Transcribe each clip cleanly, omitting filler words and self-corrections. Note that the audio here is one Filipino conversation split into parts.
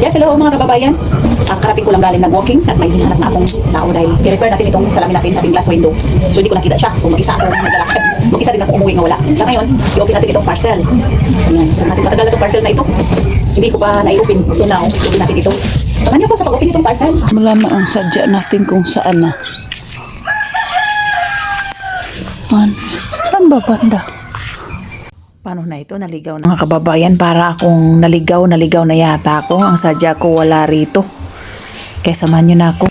Yes, hello mga kababayan. Karating ko lang galing nag-walking at may hinahanap na akong tao dahil i-repair natin itong salamin natin, ating glass window. So hindi ko nakita siya. So mag-isa ako naglalakad. Mag-isa din ako umuwi nga wala. Kaya ngayon, i-open natin itong parcel. Ayan. Matagal na itong parcel na ito. Hindi ko pa na-i-open. So now, open natin ito. Samahan niyo po sa pag-open itong parcel. Malaman ang sadya natin kung saan na. Saan ba banda? Paano na ito? Naligaw na. Mga kababayan, para akong naligaw na yata ako. Ang sadya ko wala rito. Kaya samahan niyo na ako.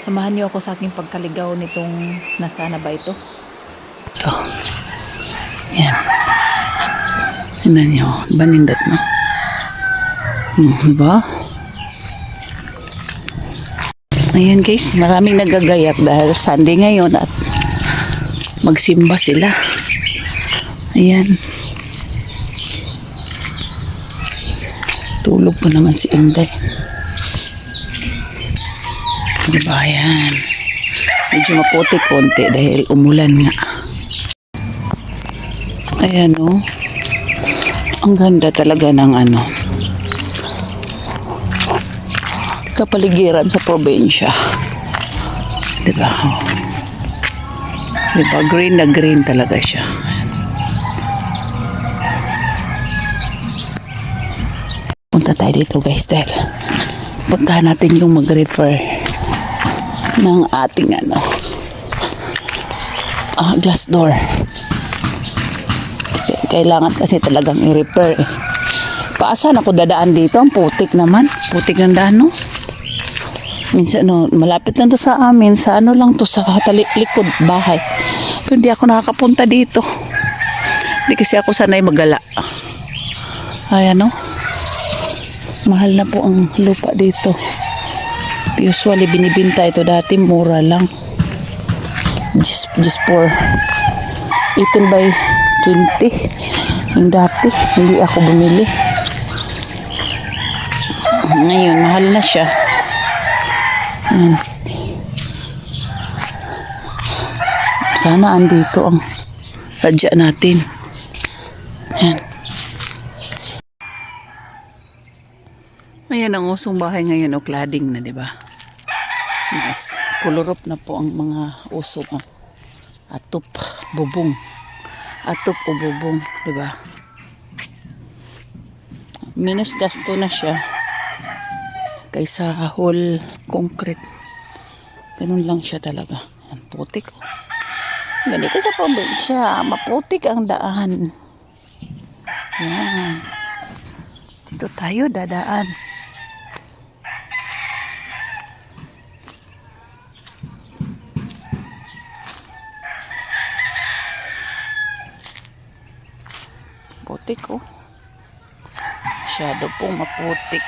Samahan niyo ako sa aking pagkaligaw nitong nasana ba ito? Ito. Yan. Tignan niyo. Banindot mo. Diba? Ayan guys, maraming nagagayak dahil Sunday ngayon at magsimba sila. Ayan. Tulog pa naman si Inday. Diba? Ayan. Medyo maputi konti dahil umulan nga. Ayan o. Oh. Ang ganda talaga ng ano. Kapaligiran sa probinsya. Diba? Oh. Diba? Green na green talaga siya. Punta tayo dito guys dahil puntahan natin yung mag-refer ng ating ano glass door. Kailangan kasi talagang i-repair eh. Paasan ako dadaan dito? Ang putik naman. Putik ng daan no? Minsan no, malapit lang to sa amin. Sa ano lang to sa likod bahay. Pero hindi ako nakakapunta dito. Hindi kasi ako sanay magala. Ayan no? Mahal na po ang lupa dito. Usually binibinta ito dati mura lang. Just for 18 by 20. Yung dati hindi ako bumili. Ngayon mahal na siya. Ayan. Sana andito ang radya natin. Ayan. Ayan ang usong bahay ngayon o cladding na, di ba? Yes. Color up na po ang mga uso na atop, bubong. Atop o bubong, di ba? Minus gasto na siya kaysa whole concrete. Ganun lang siya talaga. Ang putik. Ganito sa probinsya, maputik ang daan. Yan. Dito tayo dadaan. Putik oh. Masyado pong maputik.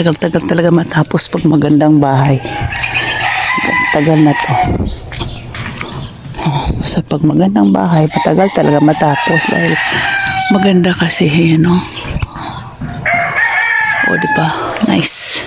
Tagal-tagal talaga matapos pag magandang bahay. Tagal na to. Sa pag magandang bahay, matagal talaga matapos dahil maganda kasi, you know. O, diba? Nice.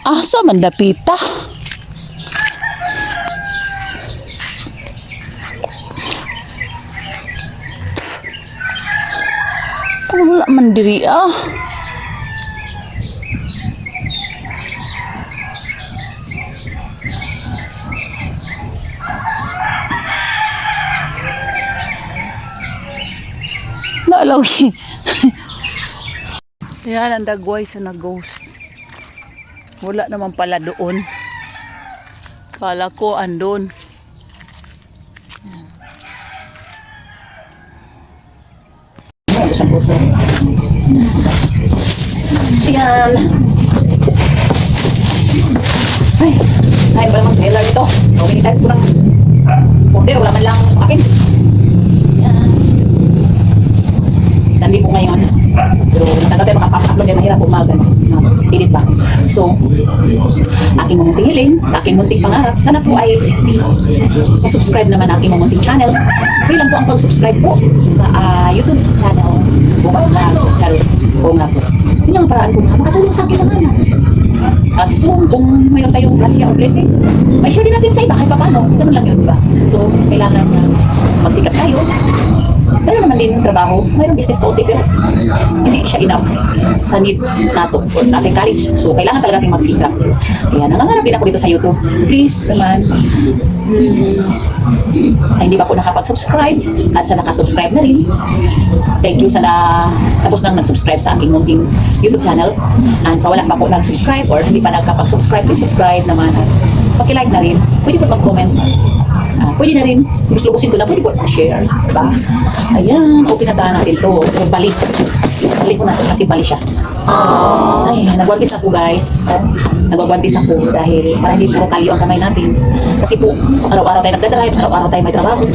Asa man dapita? Wala man diri ah. Naalaw eh. Yan ang dagway sa nag-ghost. Wala naman pala doon. Kala ko andun. Ayan. Ay, ayaw ba naman seller ito? So many times ko lang order, wala man lang akin. Ayan. Sandi po ngayon. Pero natagal tayo makapap-upload kaya mahirap po mag-edit ba. So, aking munting hiling, sa aking munting pangarap, sana po ay subscribe naman aking munting channel. Free lang po ang pag-subscribe po sa YouTube channel. Bukas na channel po nga po. Yun lang ang paraan ko nga, makatulong sa akin naman. At soon, kung mayroon tayong grasya o blessing, may share din natin sa iba kahit pa paano. Ganun lang yun, di ba? So, kailangan na magsikap tayo. Pero naman din trabaho, mayroong business kaunti pero hindi siya enough sa need nato for ating college. So, kailangan talaga natin magsikap. Kaya nangangarap din ako dito sa YouTube. Please naman, sa hindi pa po nakapag-subscribe at sa nakasubscribe na rin, thank you sa tapos nang nag-subscribe sa aking munting YouTube channel. And sa wala pa po nag-subscribe or hindi pa nagkapag-subscribe, please subscribe naman. Paki-like na rin. Pwede po mag-comment. Pwede na rin. Lubusin ko na. Pwede po share. Diba? Ayan. Open na tayo natin to. Balik. Balik ko natin kasi balik siya. Ay, nagwantis ako guys. Nagwagwantis ako dahil para hindi puro kalyo ang kamay natin. Kasi po, araw-araw tayo nagdadrive. Araw-araw tayo may trabaho.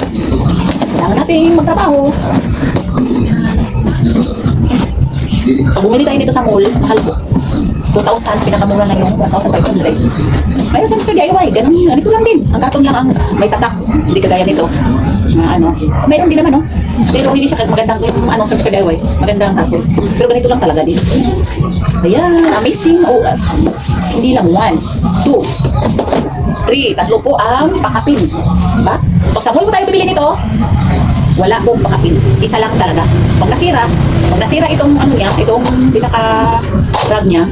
Kailangan natin magtrabaho. Pag bumili tayo dito sa mall, mahal po. 2,000, pinakamura na yung 1,500. Mayroon sa Mr. DIY, ganun, ganito lang din. Ang katon lang ang may tatak, hindi kagaya nito. Mayroon din naman, no? Pero hindi siya magandang yung sa Mr. DIY. Magandang katon. Pero ganito lang talaga din. Ayan, amazing. Oh, hindi lang 1, 2, 3, tatlo po ang pakapin. Diba? Pag sa mall mo tayo bibili nito, wala pong pakapin. Isa lang talaga. Pag nasira itong ano niya, itong pinaka-drag niya,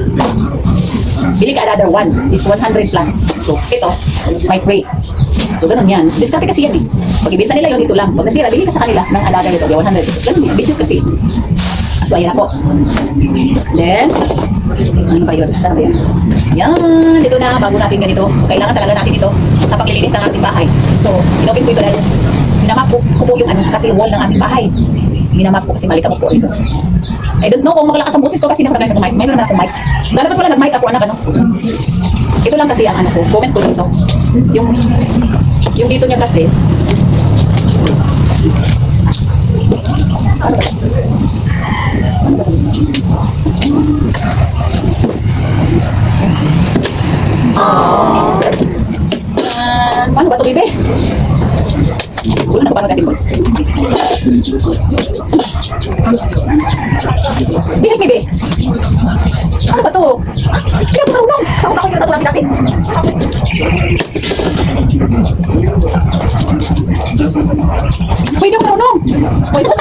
bili ka another one. Is 100 plus. So, ito, may free. So, ganun yan. Discarte kasi yan eh. Pag ibenta nila yun, ito lang. Pag nasira, bili ka sa kanila ng another ito. 100. Ganun yan. Business kasi. So, ayan na po. Then, ano ba yun? Saan ba yun? Yan. Dito na. Bago natin ganito. So, kailangan talaga natin ito sa paglilinis ng ating bahay. So, inopin ko ito dahil minamap ko po yung cutting wall ng aming bahay. Minamap ko kasi malita po ito. I don't know kung maglakas ang boses ko kasi hindi ako nag-mic. Mayroon na akong mic. Dapat wala nag-mic ako, anak, ano? Ito lang kasi ang ano ko. Comment ko dito. Yung dito niya kasi. Ano ba? Paano ba ito, bebe? Wala na ko paano kasi mo. Bihag, bebe. Ano ba ito? Hindi ako marunong. Ako ba kayo natin natin? Pwede ako marunong. Pwede ako.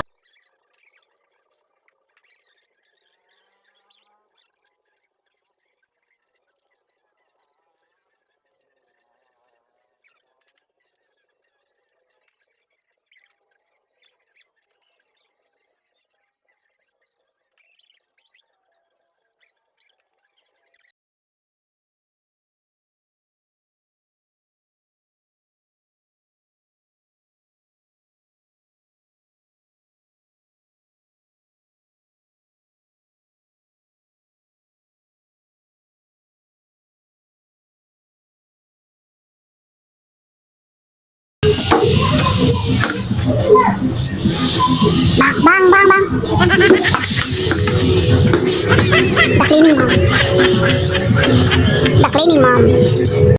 Bang, bang, bang. The cleaning mom. The cleaning mom.